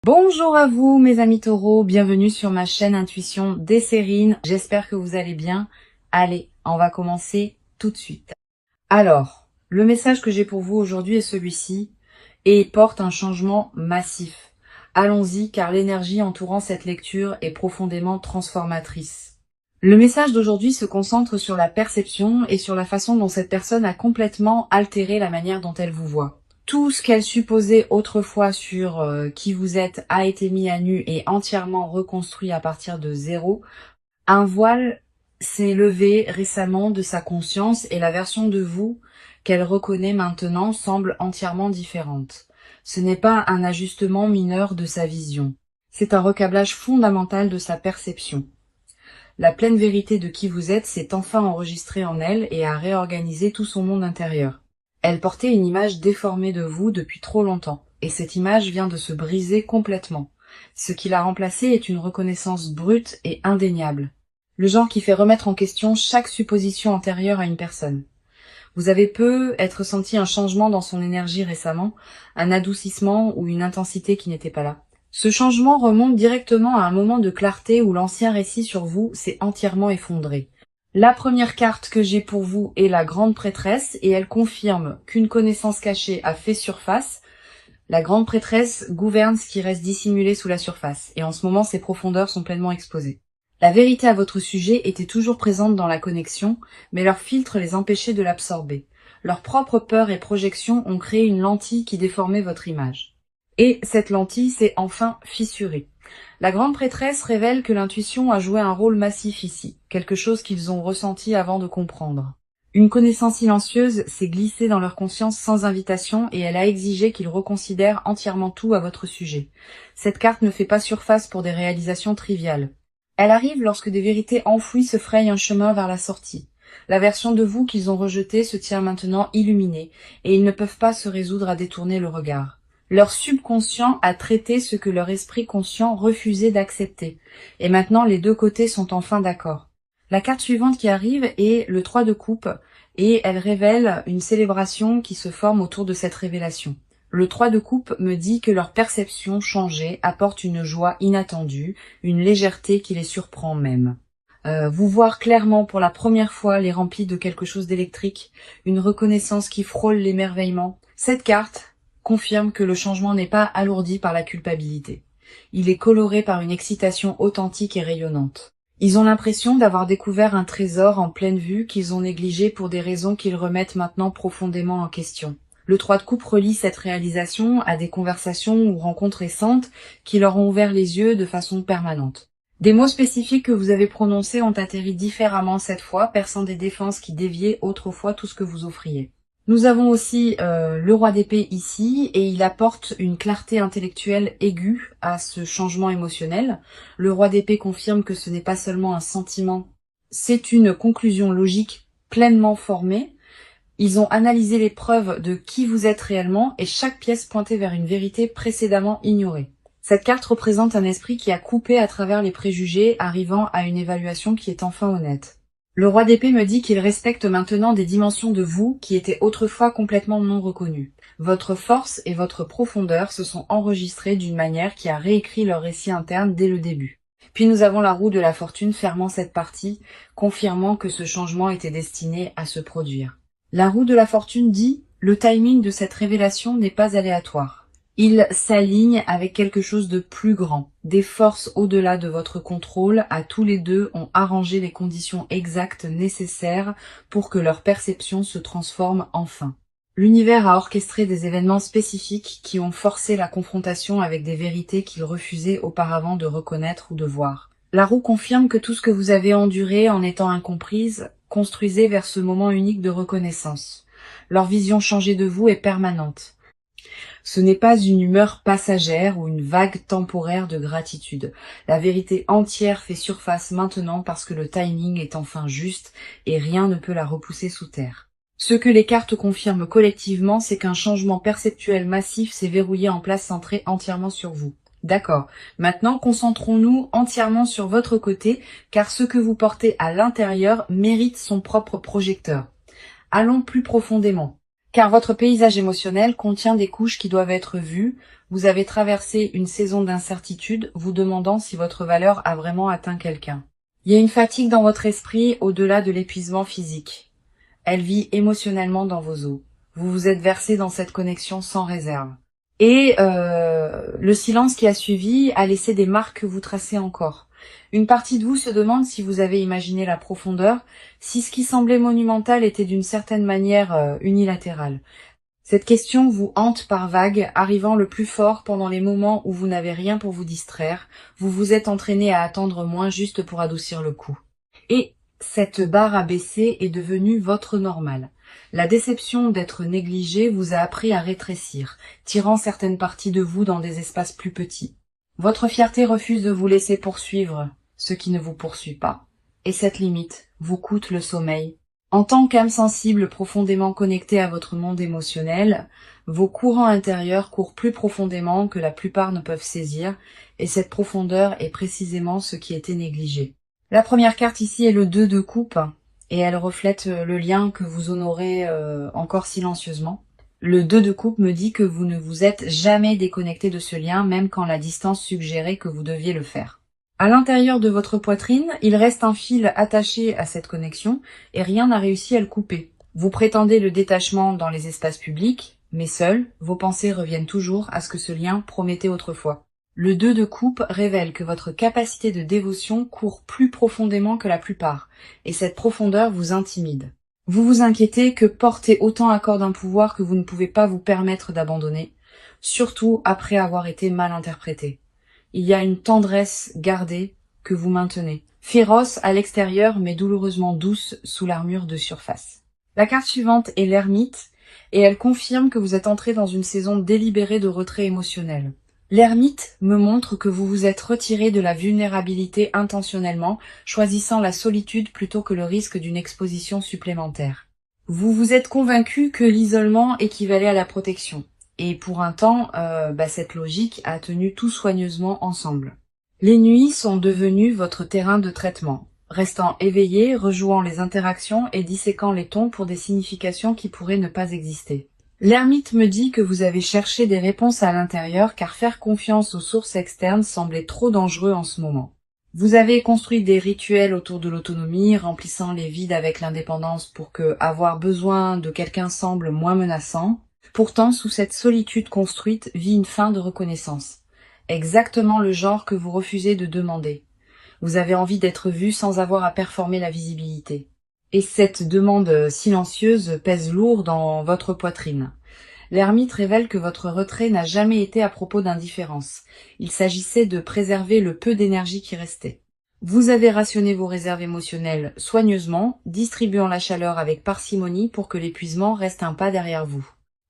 Bonjour à vous mes amis taureaux, bienvenue sur ma chaîne Intuition Desserine. J'espère que vous allez bien. Allez, on va commencer tout de suite. Alors, le message que j'ai pour vous aujourd'hui est celui-ci et il porte un changement massif. Allons-y car l'énergie entourant cette lecture est profondément transformatrice. Le message d'aujourd'hui se concentre sur la perception et sur la façon dont cette personne a complètement altéré la manière dont elle vous voit. Tout ce qu'elle supposait autrefois sur qui vous êtes a été mis à nu et entièrement reconstruit à partir de zéro. Un voile s'est levé récemment de sa conscience et la version de vous qu'elle reconnaît maintenant semble entièrement différente. Ce n'est pas un ajustement mineur de sa vision. C'est un recablage fondamental de sa perception. La pleine vérité de qui vous êtes s'est enfin enregistrée en elle et a réorganisé tout son monde intérieur. Elle portait une image déformée de vous depuis trop longtemps, et cette image vient de se briser complètement. Ce qui l'a remplacée est une reconnaissance brute et indéniable. Le genre qui fait remettre en question chaque supposition antérieure à une personne. Vous avez peut-être senti un changement dans son énergie récemment, un adoucissement ou une intensité qui n'était pas là. Ce changement remonte directement à un moment de clarté où l'ancien récit sur vous s'est entièrement effondré. La première carte que j'ai pour vous est la grande prêtresse et elle confirme qu'une connaissance cachée a fait surface. La grande prêtresse gouverne ce qui reste dissimulé sous la surface et en ce moment ses profondeurs sont pleinement exposées. La vérité à votre sujet était toujours présente dans la connexion, mais leur filtre les empêchait de l'absorber. Leurs propres peurs et projections ont créé une lentille qui déformait votre image. Et cette lentille s'est enfin fissurée. La grande prêtresse révèle que l'intuition a joué un rôle massif ici, quelque chose qu'ils ont ressenti avant de comprendre. Une connaissance silencieuse s'est glissée dans leur conscience sans invitation et elle a exigé qu'ils reconsidèrent entièrement tout à votre sujet. Cette carte ne fait pas surface pour des réalisations triviales. Elle arrive lorsque des vérités enfouies se frayent un chemin vers la sortie. La version de vous qu'ils ont rejetée se tient maintenant illuminée et ils ne peuvent pas se résoudre à détourner le regard. Leur subconscient a traité ce que leur esprit conscient refusait d'accepter. Et maintenant, les deux côtés sont enfin d'accord. La carte suivante qui arrive est le 3 de coupe et elle révèle une célébration qui se forme autour de cette révélation. Le 3 de coupe me dit que leur perception changée apporte une joie inattendue, une légèreté qui les surprend même. Vous voir clairement pour la première fois les remplit de quelque chose d'électrique, une reconnaissance qui frôle l'émerveillement. Cette carte confirme que le changement n'est pas alourdi par la culpabilité. Il est coloré par une excitation authentique et rayonnante. Ils ont l'impression d'avoir découvert un trésor en pleine vue qu'ils ont négligé pour des raisons qu'ils remettent maintenant profondément en question. Le 3 de coupe relie cette réalisation à des conversations ou rencontres récentes qui leur ont ouvert les yeux de façon permanente. Des mots spécifiques que vous avez prononcés ont atterri différemment cette fois, perçant des défenses qui déviaient autrefois tout ce que vous offriez. Nous avons aussi le roi d'épée ici et il apporte une clarté intellectuelle aiguë à ce changement émotionnel. Le roi d'épée confirme que ce n'est pas seulement un sentiment, c'est une conclusion logique pleinement formée. Ils ont analysé les preuves de qui vous êtes réellement et chaque pièce pointait vers une vérité précédemment ignorée. Cette carte représente un esprit qui a coupé à travers les préjugés, arrivant à une évaluation qui est enfin honnête. Le roi d'épée me dit qu'il respecte maintenant des dimensions de vous qui étaient autrefois complètement non reconnues. Votre force et votre profondeur se sont enregistrées d'une manière qui a réécrit leur récit interne dès le début. Puis nous avons la roue de la fortune fermant cette partie, confirmant que ce changement était destiné à se produire. La roue de la fortune dit « Le timing de cette révélation n'est pas aléatoire. Il s'aligne avec quelque chose de plus grand. Des forces au-delà de votre contrôle, à tous les deux, ont arrangé les conditions exactes nécessaires pour que leur perception se transforme enfin. L'univers a orchestré des événements spécifiques qui ont forcé la confrontation avec des vérités qu'ils refusaient auparavant de reconnaître ou de voir. La roue confirme que tout ce que vous avez enduré en étant incomprise construisait vers ce moment unique de reconnaissance. Leur vision changée de vous est permanente. Ce n'est pas une humeur passagère ou une vague temporaire de gratitude. La vérité entière fait surface maintenant parce que le timing est enfin juste et rien ne peut la repousser sous terre. Ce que les cartes confirment collectivement, c'est qu'un changement perceptuel massif s'est verrouillé en place centré entièrement sur vous. D'accord. Maintenant, concentrons-nous entièrement sur votre côté, car ce que vous portez à l'intérieur mérite son propre projecteur. Allons plus profondément. Car votre paysage émotionnel contient des couches qui doivent être vues. Vous avez traversé une saison d'incertitude, vous demandant si votre valeur a vraiment atteint quelqu'un. Il y a une fatigue dans votre esprit au-delà de l'épuisement physique. Elle vit émotionnellement dans vos os. Vous vous êtes versé dans cette connexion sans réserve. Et le silence qui a suivi a laissé des marques que vous tracez encore. Une partie de vous se demande si vous avez imaginé la profondeur, si ce qui semblait monumental était d'une certaine manière unilatéral. Cette question vous hante par vagues, arrivant le plus fort pendant les moments où vous n'avez rien pour vous distraire. Vous vous êtes entraîné à attendre moins juste pour adoucir le coup. Et cette barre abaissée est devenue votre normal. La déception d'être négligé vous a appris à rétrécir, tirant certaines parties de vous dans des espaces plus petits. Votre fierté refuse de vous laisser poursuivre ce qui ne vous poursuit pas. Et cette limite vous coûte le sommeil. En tant qu'âme sensible profondément connectée à votre monde émotionnel, vos courants intérieurs courent plus profondément que la plupart ne peuvent saisir, et cette profondeur est précisément ce qui était négligé. La première carte ici est le 2 de coupe, et elle reflète le lien que vous honorez encore silencieusement. Le 2 de coupe me dit que vous ne vous êtes jamais déconnecté de ce lien, même quand la distance suggérait que vous deviez le faire. À l'intérieur de votre poitrine, il reste un fil attaché à cette connexion, et rien n'a réussi à le couper. Vous prétendez le détachement dans les espaces publics, mais seuls, vos pensées reviennent toujours à ce que ce lien promettait autrefois. Le 2 de coupe révèle que votre capacité de dévotion court plus profondément que la plupart, et cette profondeur vous intimide. Vous vous inquiétez que porter autant à corps d'un pouvoir que vous ne pouvez pas vous permettre d'abandonner, surtout après avoir été mal interprété. Il y a une tendresse gardée que vous maintenez, féroce à l'extérieur mais douloureusement douce sous l'armure de surface. La carte suivante est l'ermite, et elle confirme que vous êtes entré dans une saison délibérée de retrait émotionnel. L'ermite me montre que vous vous êtes retiré de la vulnérabilité intentionnellement, choisissant la solitude plutôt que le risque d'une exposition supplémentaire. Vous vous êtes convaincu que l'isolement équivalait à la protection. Et pour un temps, cette logique a tenu tout soigneusement ensemble. Les nuits sont devenues votre terrain de traitement, restant éveillé, rejouant les interactions et disséquant les tons pour des significations qui pourraient ne pas exister. L'ermite me dit que vous avez cherché des réponses à l'intérieur car faire confiance aux sources externes semblait trop dangereux en ce moment. Vous avez construit des rituels autour de l'autonomie, remplissant les vides avec l'indépendance pour que avoir besoin de quelqu'un semble moins menaçant. Pourtant, sous cette solitude construite vit une fin de reconnaissance. Exactement le genre que vous refusez de demander. Vous avez envie d'être vu sans avoir à performer la visibilité. Et cette demande silencieuse pèse lourd dans votre poitrine. L'ermite révèle que votre retrait n'a jamais été à propos d'indifférence. Il s'agissait de préserver le peu d'énergie qui restait. Vous avez rationné vos réserves émotionnelles soigneusement, distribuant la chaleur avec parcimonie pour que l'épuisement reste un pas derrière vous.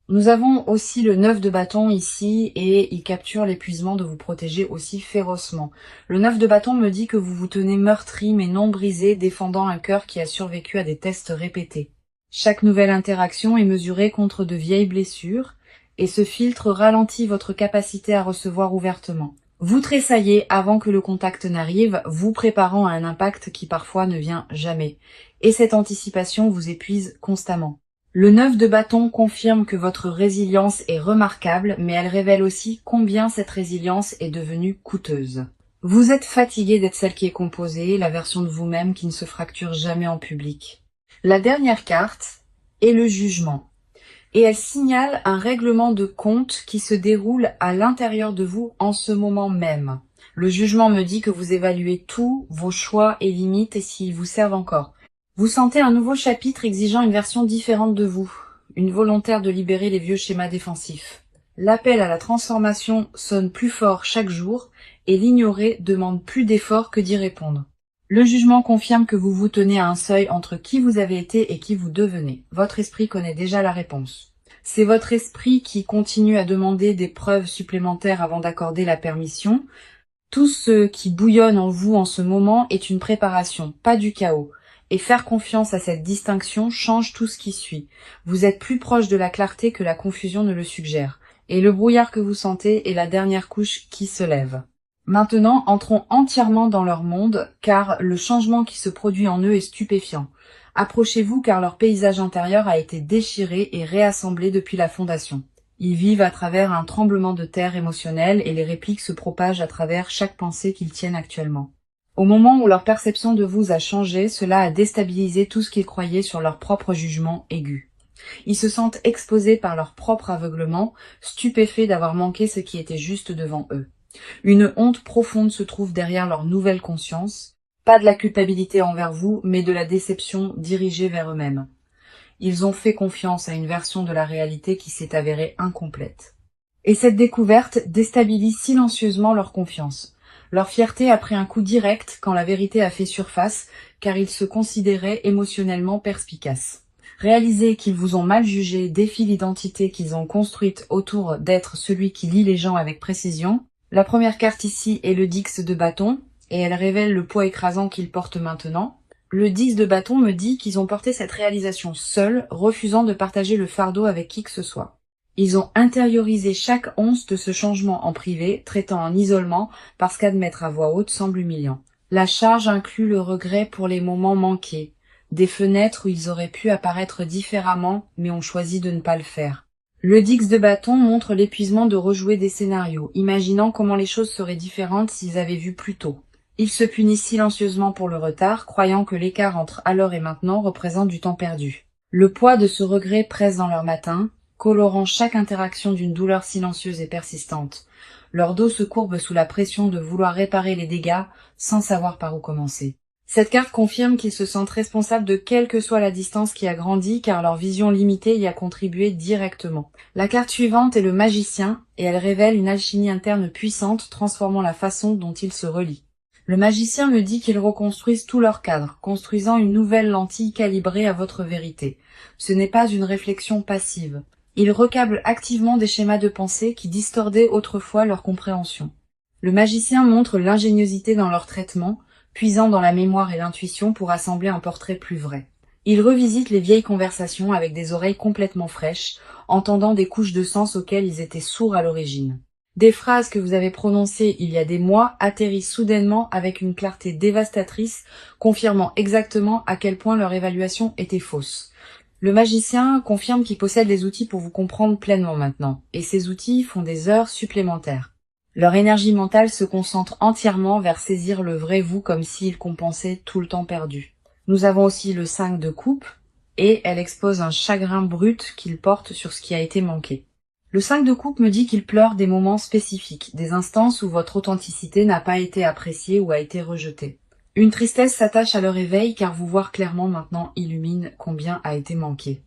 Nous avons aussi le 9 de bâton ici et il capture l'épuisement de vous protéger aussi férocement. Le 9 de bâton me dit que vous vous tenez meurtri mais non brisé, défendant un cœur qui a survécu à des tests répétés. Chaque nouvelle interaction est mesurée contre de vieilles blessures et ce filtre ralentit votre capacité à recevoir ouvertement. Vous tressaillez avant que le contact n'arrive, vous préparant à un impact qui parfois ne vient jamais. Et cette anticipation vous épuise constamment. Le 9 de bâton confirme que votre résilience est remarquable, mais elle révèle aussi combien cette résilience est devenue coûteuse. Vous êtes fatigué d'être celle qui est composée, la version de vous-même qui ne se fracture jamais en public. La dernière carte est le jugement, et elle signale un règlement de compte qui se déroule à l'intérieur de vous en ce moment même. Le jugement me dit que vous évaluez tous vos choix et limites et s'ils vous servent encore. Vous sentez un nouveau chapitre exigeant une version différente de vous, une volontaire de libérer les vieux schémas défensifs. L'appel à la transformation sonne plus fort chaque jour et l'ignorer demande plus d'efforts que d'y répondre. Le jugement confirme que vous vous tenez à un seuil entre qui vous avez été et qui vous devenez. Votre esprit connaît déjà la réponse. C'est votre esprit qui continue à demander des preuves supplémentaires avant d'accorder la permission. Tout ce qui bouillonne en vous en ce moment est une préparation, pas du chaos. Et faire confiance à cette distinction change tout ce qui suit. Vous êtes plus proche de la clarté que la confusion ne le suggère. Et le brouillard que vous sentez est la dernière couche qui se lève. Maintenant, entrons entièrement dans leur monde, car le changement qui se produit en eux est stupéfiant. Approchez-vous car leur paysage intérieur a été déchiré et réassemblé depuis la fondation. Ils vivent à travers un tremblement de terre émotionnel et les répliques se propagent à travers chaque pensée qu'ils tiennent actuellement. Au moment où leur perception de vous a changé, cela a déstabilisé tout ce qu'ils croyaient sur leur propre jugement aigu. Ils se sentent exposés par leur propre aveuglement, stupéfaits d'avoir manqué ce qui était juste devant eux. Une honte profonde se trouve derrière leur nouvelle conscience, pas de la culpabilité envers vous, mais de la déception dirigée vers eux-mêmes. Ils ont fait confiance à une version de la réalité qui s'est avérée incomplète. Et cette découverte déstabilise silencieusement leur confiance. Leur fierté a pris un coup direct quand la vérité a fait surface, car ils se considéraient émotionnellement perspicaces. Réaliser qu'ils vous ont mal jugé défie l'identité qu'ils ont construite autour d'être celui qui lie les gens avec précision. La première carte ici est le 10 de bâton, et elle révèle le poids écrasant qu'ils portent maintenant. Le 10 de bâton me dit qu'ils ont porté cette réalisation seuls, refusant de partager le fardeau avec qui que ce soit. Ils ont intériorisé chaque once de ce changement en privé, traitant en isolement, parce qu'admettre à voix haute semble humiliant. La charge inclut le regret pour les moments manqués, des fenêtres où ils auraient pu apparaître différemment, mais ont choisi de ne pas le faire. Le 10 de bâton montre l'épuisement de rejouer des scénarios, imaginant comment les choses seraient différentes s'ils avaient vu plus tôt. Ils se punissent silencieusement pour le retard, croyant que l'écart entre alors et maintenant représente du temps perdu. Le poids de ce regret presse dans leur matin, colorant chaque interaction d'une douleur silencieuse et persistante. Leur dos se courbe sous la pression de vouloir réparer les dégâts sans savoir par où commencer. Cette carte confirme qu'ils se sentent responsables de quelle que soit la distance qui a grandi car leur vision limitée y a contribué directement. La carte suivante est le magicien et elle révèle une alchimie interne puissante transformant la façon dont ils se relient. Le magicien me dit qu'ils reconstruisent tout leur cadre, construisant une nouvelle lentille calibrée à votre vérité. Ce n'est pas une réflexion passive. Ils recablent activement des schémas de pensée qui distordaient autrefois leur compréhension. Le magicien montre l'ingéniosité dans leur traitement, puisant dans la mémoire et l'intuition pour assembler un portrait plus vrai. Il revisite les vieilles conversations avec des oreilles complètement fraîches, entendant des couches de sens auxquelles ils étaient sourds à l'origine. Des phrases que vous avez prononcées il y a des mois atterrissent soudainement avec une clarté dévastatrice, confirmant exactement à quel point leur évaluation était fausse. Le magicien confirme qu'il possède les outils pour vous comprendre pleinement maintenant, et ces outils font des heures supplémentaires. Leur énergie mentale se concentre entièrement vers saisir le vrai vous comme s'ils compensaient tout le temps perdu. Nous avons aussi le 5 de coupe, et elle expose un chagrin brut qu'ils portent sur ce qui a été manqué. Le 5 de coupe me dit qu'il pleure des moments spécifiques, des instances où votre authenticité n'a pas été appréciée ou a été rejetée. Une tristesse s'attache à leur éveil car vous voir clairement maintenant illumine combien a été manqué.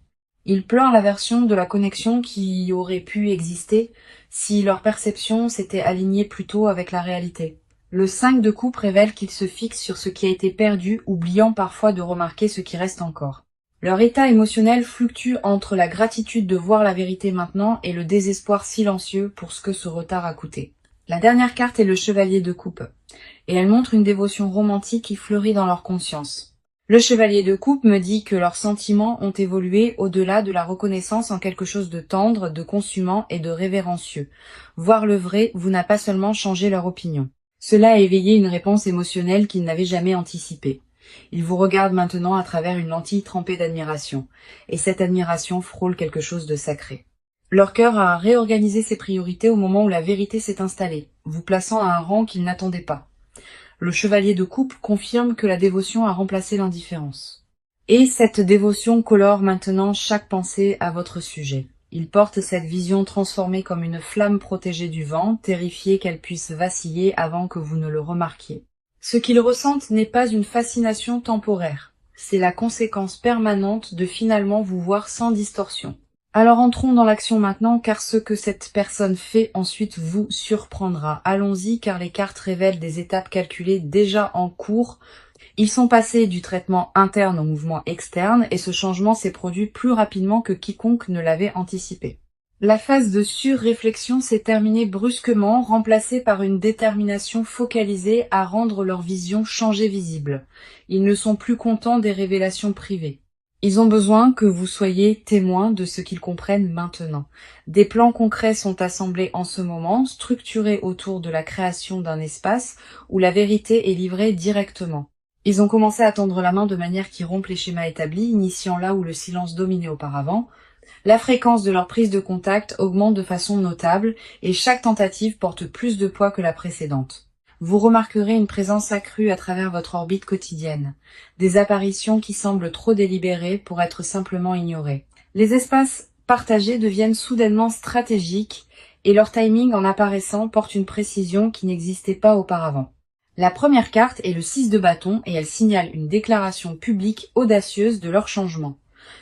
Ils pleurent la version de la connexion qui aurait pu exister si leur perception s'était alignée plus tôt avec la réalité. Le 5 de coupe révèle qu'ils se fixent sur ce qui a été perdu, oubliant parfois de remarquer ce qui reste encore. Leur état émotionnel fluctue entre la gratitude de voir la vérité maintenant et le désespoir silencieux pour ce que ce retard a coûté. La dernière carte est le chevalier de coupe, et elle montre une dévotion romantique qui fleurit dans leur conscience. Le chevalier de coupe me dit que leurs sentiments ont évolué au-delà de la reconnaissance en quelque chose de tendre, de consumant et de révérencieux. Voir le vrai vous n'a pas seulement changé leur opinion. Cela a éveillé une réponse émotionnelle qu'ils n'avaient jamais anticipée. Ils vous regardent maintenant à travers une lentille trempée d'admiration, et cette admiration frôle quelque chose de sacré. Leur cœur a réorganisé ses priorités au moment où la vérité s'est installée, vous plaçant à un rang qu'ils n'attendaient pas. Le chevalier de coupe confirme que la dévotion a remplacé l'indifférence. Et cette dévotion colore maintenant chaque pensée à votre sujet. Ils portent cette vision transformée comme une flamme protégée du vent, terrifiés qu'elle puisse vaciller avant que vous ne le remarquiez. Ce qu'ils ressentent n'est pas une fascination temporaire, c'est la conséquence permanente de finalement vous voir sans distorsion. Alors entrons dans l'action maintenant, car ce que cette personne fait ensuite vous surprendra. Allons-y, car les cartes révèlent des étapes calculées déjà en cours. Ils sont passés du traitement interne au mouvement externe, et ce changement s'est produit plus rapidement que quiconque ne l'avait anticipé. La phase de surréflexion s'est terminée brusquement, remplacée par une détermination focalisée à rendre leur vision changée visible. Ils ne sont plus contents des révélations privées. Ils ont besoin que vous soyez témoins de ce qu'ils comprennent maintenant. Des plans concrets sont assemblés en ce moment, structurés autour de la création d'un espace où la vérité est livrée directement. Ils ont commencé à tendre la main de manière qui rompt les schémas établis, initiant là où le silence dominait auparavant. La fréquence de leur prise de contact augmente de façon notable et chaque tentative porte plus de poids que la précédente. Vous remarquerez une présence accrue à travers votre orbite quotidienne, des apparitions qui semblent trop délibérées pour être simplement ignorées. Les espaces partagés deviennent soudainement stratégiques et leur timing en apparaissant porte une précision qui n'existait pas auparavant. La première carte est le 6 de bâton et elle signale une déclaration publique audacieuse de leur changement.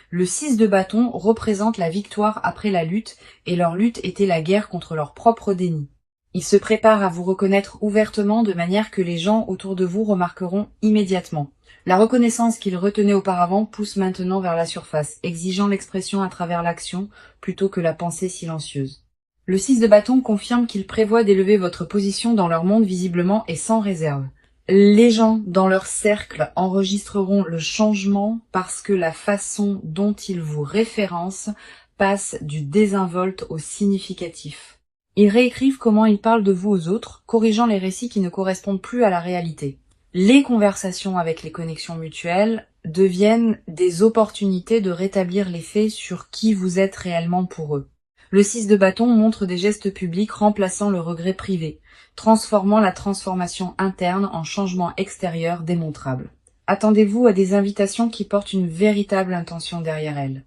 Le 6 de bâton représente la victoire après la lutte et leur lutte était la guerre contre leur propre déni. Ils se préparent à vous reconnaître ouvertement de manière que les gens autour de vous remarqueront immédiatement. La reconnaissance qu'ils retenaient auparavant pousse maintenant vers la surface, exigeant l'expression à travers l'action plutôt que la pensée silencieuse. Le 6 de bâton confirme qu'il prévoit d'élever votre position dans leur monde visiblement et sans réserve. Les gens dans leur cercle enregistreront le changement parce que la façon dont ils vous référencent passe du désinvolte au significatif. Ils réécrivent comment ils parlent de vous aux autres, corrigeant les récits qui ne correspondent plus à la réalité. Les conversations avec les connexions mutuelles deviennent des opportunités de rétablir les faits sur qui vous êtes réellement pour eux. Le 6 de bâton montre des gestes publics remplaçant le regret privé, transformant la transformation interne en changement extérieur démontrable. Attendez-vous à des invitations qui portent une véritable intention derrière elles.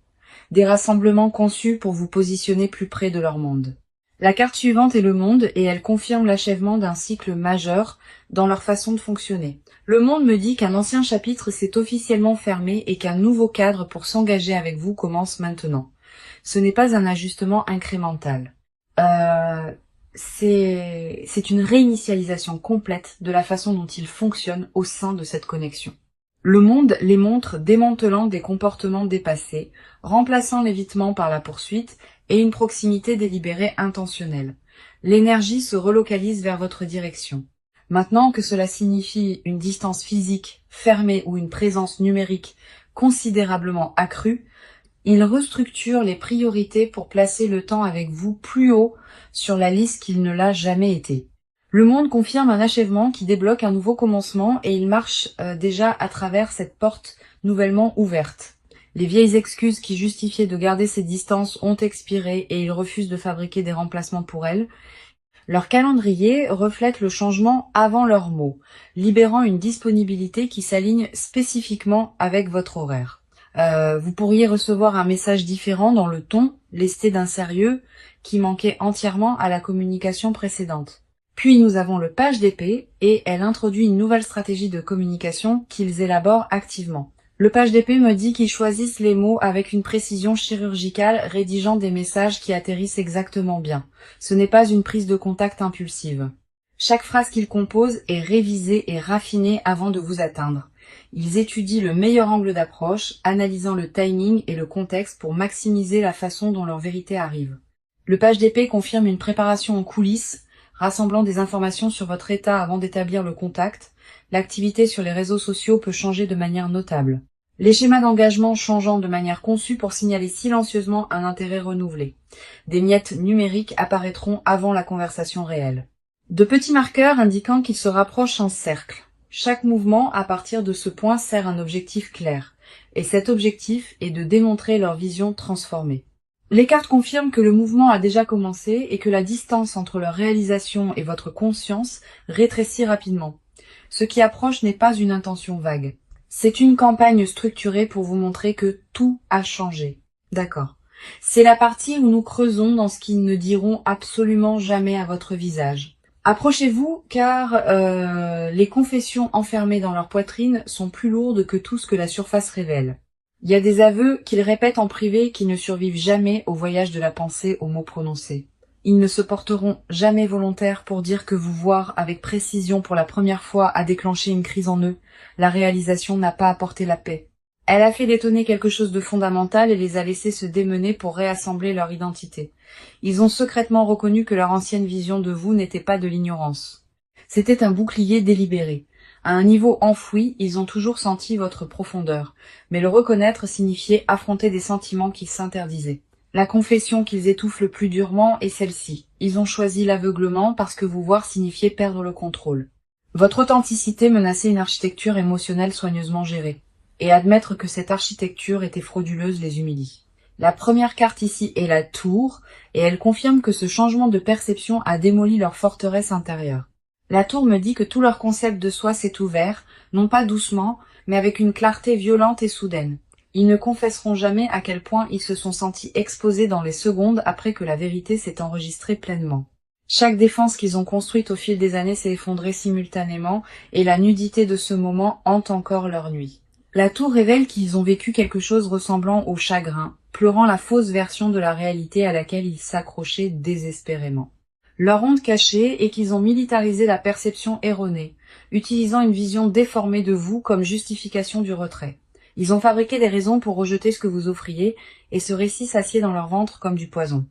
Des rassemblements conçus pour vous positionner plus près de leur monde. La carte suivante est le monde et elle confirme l'achèvement d'un cycle majeur dans leur façon de fonctionner. Le monde me dit qu'un ancien chapitre s'est officiellement fermé et qu'un nouveau cadre pour s'engager avec vous commence maintenant. Ce n'est pas un ajustement incrémental. C'est une réinitialisation complète de la façon dont ils fonctionnent au sein de cette connexion. Le monde les montre démantelant des comportements dépassés, remplaçant l'évitement par la poursuite et une proximité délibérée intentionnelle. L'énergie se relocalise vers votre direction. Maintenant que cela signifie une distance physique fermée ou une présence numérique considérablement accrue, il restructure les priorités pour placer le temps avec vous plus haut sur la liste qu'il ne l'a jamais été. Le monde confirme un achèvement qui débloque un nouveau commencement et il marche déjà à travers cette porte nouvellement ouverte. Les vieilles excuses qui justifiaient de garder ces distances ont expiré et ils refusent de fabriquer des remplacements pour elles. Leur calendrier reflète le changement avant leurs mots, libérant une disponibilité qui s'aligne spécifiquement avec votre horaire. Vous pourriez recevoir un message différent dans le ton, lesté d'un sérieux, qui manquait entièrement à la communication précédente. Puis nous avons le page d'épée, et elle introduit une nouvelle stratégie de communication qu'ils élaborent activement. Le page d'épée me dit qu'ils choisissent les mots avec une précision chirurgicale, rédigeant des messages qui atterrissent exactement bien. Ce n'est pas une prise de contact impulsive. Chaque phrase qu'ils composent est révisée et raffinée avant de vous atteindre. Ils étudient le meilleur angle d'approche, analysant le timing et le contexte pour maximiser la façon dont leur vérité arrive. Le page d'épée confirme une préparation en coulisses, rassemblant des informations sur votre état avant d'établir le contact. L'activité sur les réseaux sociaux peut changer de manière notable. Les schémas d'engagement changeant de manière conçue pour signaler silencieusement un intérêt renouvelé. Des miettes numériques apparaîtront avant la conversation réelle. De petits marqueurs indiquant qu'ils se rapprochent en cercle. Chaque mouvement à partir de ce point sert un objectif clair, et cet objectif est de démontrer leur vision transformée. Les cartes confirment que le mouvement a déjà commencé et que la distance entre leur réalisation et votre conscience rétrécit rapidement. Ce qui approche n'est pas une intention vague. C'est une campagne structurée pour vous montrer que tout a changé. D'accord. C'est la partie où nous creusons dans ce qu'ils ne diront absolument jamais à votre visage. Approchez-vous car les confessions enfermées dans leur poitrine sont plus lourdes que tout ce que la surface révèle. Il y a des aveux qu'ils répètent en privé qui ne survivent jamais au voyage de la pensée aux mots prononcés. Ils ne se porteront jamais volontaires pour dire que vous voir avec précision pour la première fois a déclenché une crise en eux. La réalisation n'a pas apporté la paix. Elle a fait détonner quelque chose de fondamental et les a laissés se démener pour réassembler leur identité. Ils ont secrètement reconnu que leur ancienne vision de vous n'était pas de l'ignorance. C'était un bouclier délibéré. À un niveau enfoui, ils ont toujours senti votre profondeur, mais le reconnaître signifiait affronter des sentiments qu'ils s'interdisaient. La confession qu'ils étouffent le plus durement est celle-ci. Ils ont choisi l'aveuglement parce que vous voir signifiait perdre le contrôle. Votre authenticité menaçait une architecture émotionnelle soigneusement gérée, et admettre que cette architecture était frauduleuse les humilie. La première carte ici est la tour, et elle confirme que ce changement de perception a démoli leur forteresse intérieure. La tour me dit que tout leur concept de soi s'est ouvert, non pas doucement, mais avec une clarté violente et soudaine. Ils ne confesseront jamais à quel point ils se sont sentis exposés dans les secondes après que la vérité s'est enregistrée pleinement. Chaque défense qu'ils ont construite au fil des années s'est effondrée simultanément, et la nudité de ce moment hante encore leur nuit. La tour révèle qu'ils ont vécu quelque chose ressemblant au chagrin, pleurant la fausse version de la réalité à laquelle ils s'accrochaient désespérément. Leur honte cachée est qu'ils ont militarisé la perception erronée, utilisant une vision déformée de vous comme justification du retrait. Ils ont fabriqué des raisons pour rejeter ce que vous offriez, et ce récit s'assied dans leur ventre comme du poison.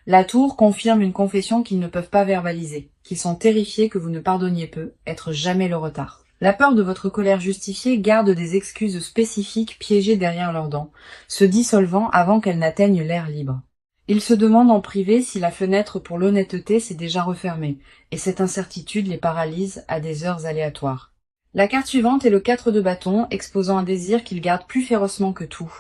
La tour confirme une confession qu'ils ne peuvent pas verbaliser, qu'ils sont terrifiés que vous ne pardonniez peu, être jamais le retard. La peur de votre colère justifiée garde des excuses spécifiques piégées derrière leurs dents, se dissolvant avant qu'elles n'atteignent l'air libre. Ils se demandent en privé si la fenêtre pour l'honnêteté s'est déjà refermée, et cette incertitude les paralyse à des heures aléatoires. La carte suivante est le 4 de bâton, exposant un désir qu'ils gardent plus férocement que tout.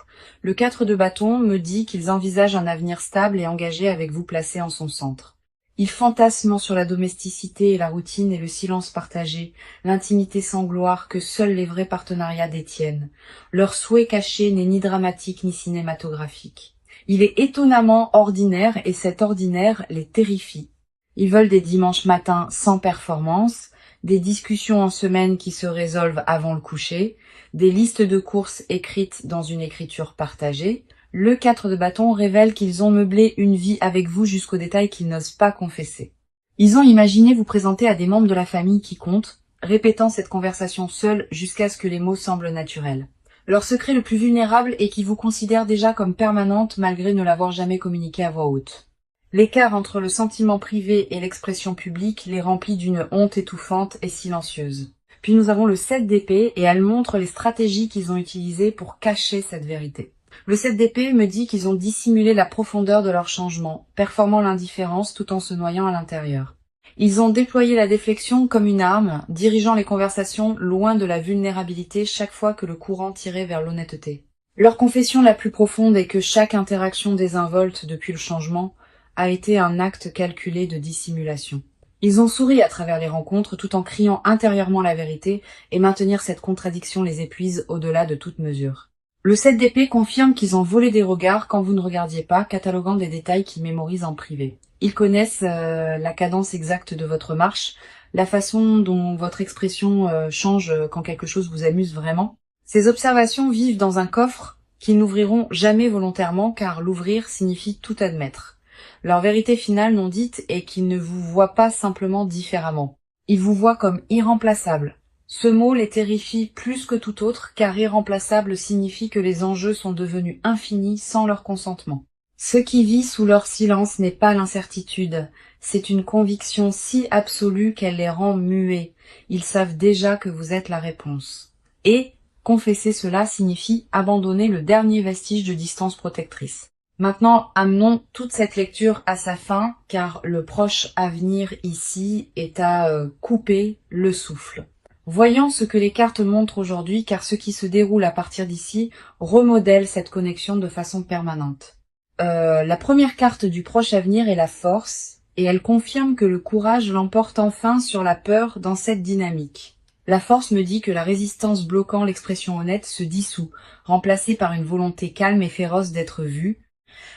Le 4 de bâton me dit qu'ils envisagent un avenir stable et engagé avec vous placé en son centre. Ils fantasment sur la domesticité et la routine et le silence partagé, l'intimité sans gloire que seuls les vrais partenariats détiennent. Leur souhait caché n'est ni dramatique ni cinématographique. Il est étonnamment ordinaire et cet ordinaire les terrifie. Ils veulent des dimanches matins sans performance, des discussions en semaine qui se résolvent avant le coucher, des listes de courses écrites dans une écriture partagée. Le 4 de bâton révèle qu'ils ont meublé une vie avec vous jusqu'aux détails qu'ils n'osent pas confesser. Ils ont imaginé vous présenter à des membres de la famille qui comptent, répétant cette conversation seule jusqu'à ce que les mots semblent naturels. Leur secret le plus vulnérable est qu'ils vous considèrent déjà comme permanente malgré ne l'avoir jamais communiqué à voix haute. L'écart entre le sentiment privé et l'expression publique les remplit d'une honte étouffante et silencieuse. Puis nous avons le 7 d'épée et elle montre les stratégies qu'ils ont utilisées pour cacher cette vérité. Le 7 d'épée me dit qu'ils ont dissimulé la profondeur de leur changement, performant l'indifférence tout en se noyant à l'intérieur. Ils ont déployé la déflexion comme une arme, dirigeant les conversations loin de la vulnérabilité chaque fois que le courant tirait vers l'honnêteté. Leur confession la plus profonde est que chaque interaction désinvolte depuis le changement a été un acte calculé de dissimulation. Ils ont souri à travers les rencontres tout en criant intérieurement la vérité, et maintenir cette contradiction les épuise au-delà de toute mesure. Le 7 d'épée confirme qu'ils ont volé des regards quand vous ne regardiez pas, cataloguant des détails qu'ils mémorisent en privé. Ils connaissent la cadence exacte de votre marche, la façon dont votre expression change quand quelque chose vous amuse vraiment. Ces observations vivent dans un coffre qu'ils n'ouvriront jamais volontairement car l'ouvrir signifie tout admettre. Leur vérité finale non dite est qu'ils ne vous voient pas simplement différemment. Ils vous voient comme irremplaçable. Ce mot les terrifie plus que tout autre car irremplaçable signifie que les enjeux sont devenus infinis sans leur consentement. Ce qui vit sous leur silence n'est pas l'incertitude, c'est une conviction si absolue qu'elle les rend muets. Ils savent déjà que vous êtes la réponse. Et confesser cela signifie abandonner le dernier vestige de distance protectrice. Maintenant, amenons toute cette lecture à sa fin, car le proche avenir ici est à couper le souffle. Voyons ce que les cartes montrent aujourd'hui, car ce qui se déroule à partir d'ici remodèle cette connexion de façon permanente. La première carte du proche avenir est la force, et elle confirme que le courage l'emporte enfin sur la peur dans cette dynamique. La force me dit que la résistance bloquant l'expression honnête se dissout, remplacée par une volonté calme et féroce d'être vue.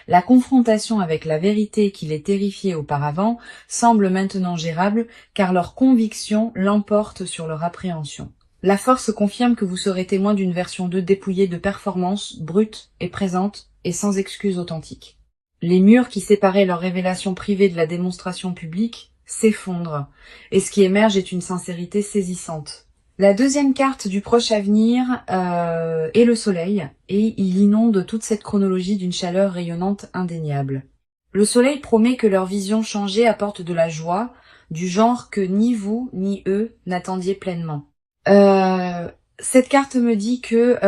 La confrontation avec la vérité qui les terrifiait auparavant semble maintenant gérable, car leur conviction l'emporte sur leur appréhension. La force confirme que vous serez témoin d'une version 2 dépouillée de performance, brute et présente, et sans excuse authentique. Les murs qui séparaient leur révélation privée de la démonstration publique s'effondrent, et ce qui émerge est une sincérité saisissante. La deuxième carte du proche avenir est le soleil, et il inonde toute cette chronologie d'une chaleur rayonnante indéniable. Le soleil promet que leur vision changée apporte de la joie, du genre que ni vous ni eux n'attendiez pleinement. Cette carte me dit que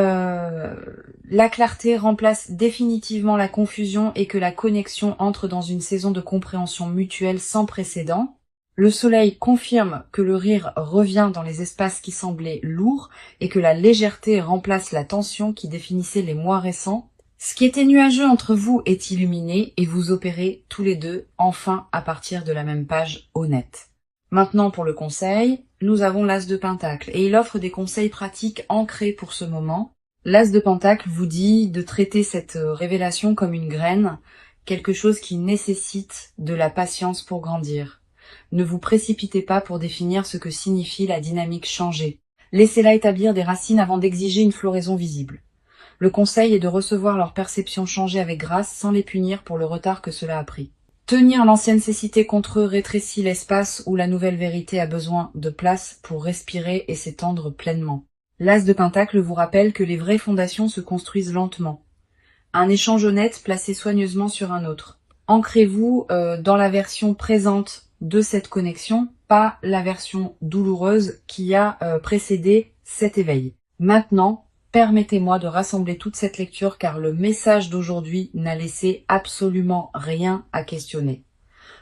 la clarté remplace définitivement la confusion et que la connexion entre dans une saison de compréhension mutuelle sans précédent. Le soleil confirme que le rire revient dans les espaces qui semblaient lourds et que la légèreté remplace la tension qui définissait les mois récents. Ce qui était nuageux entre vous est illuminé et vous opérez tous les deux enfin à partir de la même page honnête. Maintenant pour le conseil, nous avons l'As de Pentacle et il offre des conseils pratiques ancrés pour ce moment. L'As de Pentacle vous dit de traiter cette révélation comme une graine, quelque chose qui nécessite de la patience pour grandir. Ne vous précipitez pas pour définir ce que signifie la dynamique changée. Laissez-la établir des racines avant d'exiger une floraison visible. Le conseil est de recevoir leur perception changer avec grâce sans les punir pour le retard que cela a pris. Tenir l'ancienne cécité contre eux rétrécit l'espace où la nouvelle vérité a besoin de place pour respirer et s'étendre pleinement. L'As de Pentacle vous rappelle que les vraies fondations se construisent lentement. Un échange honnête placé soigneusement sur un autre. Ancrez-vous dans la version présente de cette connexion, pas la version douloureuse qui a précédé cet éveil. Maintenant, permettez-moi de rassembler toute cette lecture car le message d'aujourd'hui n'a laissé absolument rien à questionner.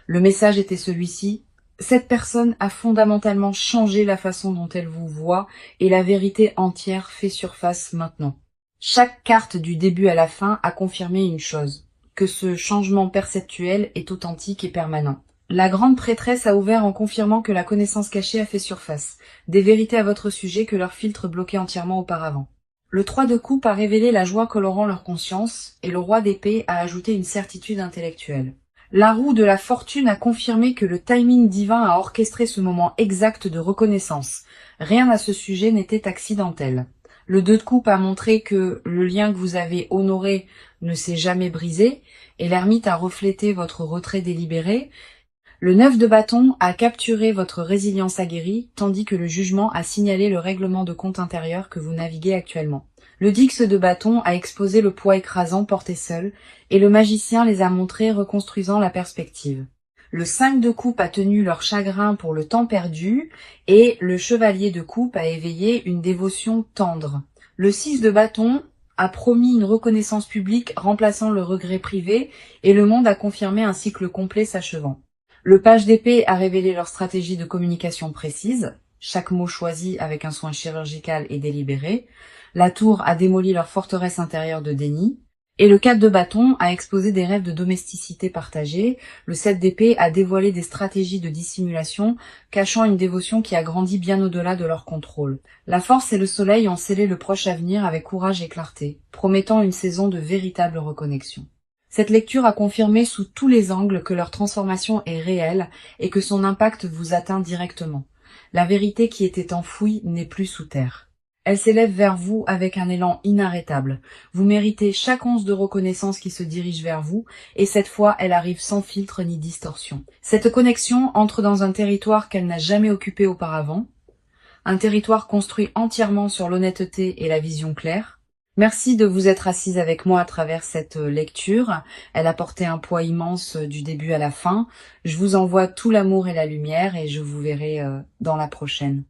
Le message était celui-ci. Cette personne a fondamentalement changé la façon dont elle vous voit et la vérité entière fait surface maintenant. Chaque carte du début à la fin a confirmé une chose, que ce changement perceptuel est authentique et permanent. La grande prêtresse a ouvert en confirmant que la connaissance cachée a fait surface, des vérités à votre sujet que leur filtre bloquait entièrement auparavant. Le 3 de coupe a révélé la joie colorant leur conscience, et le roi d'épée a ajouté une certitude intellectuelle. La roue de la fortune a confirmé que le timing divin a orchestré ce moment exact de reconnaissance. Rien à ce sujet n'était accidentel. Le 2 de coupe a montré que le lien que vous avez honoré ne s'est jamais brisé, et l'ermite a reflété votre retrait délibéré. Le 9 de bâton a capturé votre résilience aguerrie, tandis que le jugement a signalé le règlement de compte intérieur que vous naviguez actuellement. Le 10 de bâton a exposé le poids écrasant porté seul, et le magicien les a montrés reconstruisant la perspective. Le 5 de coupe a tenu leur chagrin pour le temps perdu, et le chevalier de coupe a éveillé une dévotion tendre. Le 6 de bâton a promis une reconnaissance publique remplaçant le regret privé, et le monde a confirmé un cycle complet s'achevant. Le page d'épée a révélé leur stratégie de communication précise, chaque mot choisi avec un soin chirurgical et délibéré. La tour a démoli leur forteresse intérieure de déni. Et le 4 de bâton a exposé des rêves de domesticité partagée. Le 7 d'épée a dévoilé des stratégies de dissimulation, cachant une dévotion qui a grandi bien au-delà de leur contrôle. La force et le soleil ont scellé le proche avenir avec courage et clarté, promettant une saison de véritable reconnexion. Cette lecture a confirmé sous tous les angles que leur transformation est réelle et que son impact vous atteint directement. La vérité qui était enfouie n'est plus sous terre. Elle s'élève vers vous avec un élan inarrêtable. Vous méritez chaque once de reconnaissance qui se dirige vers vous, et cette fois, elle arrive sans filtre ni distorsion. Cette connexion entre dans un territoire qu'elle n'a jamais occupé auparavant, un territoire construit entièrement sur l'honnêteté et la vision claire. Merci de vous être assise avec moi à travers cette lecture. Elle a porté un poids immense du début à la fin. Je vous envoie tout l'amour et la lumière et je vous verrai dans la prochaine.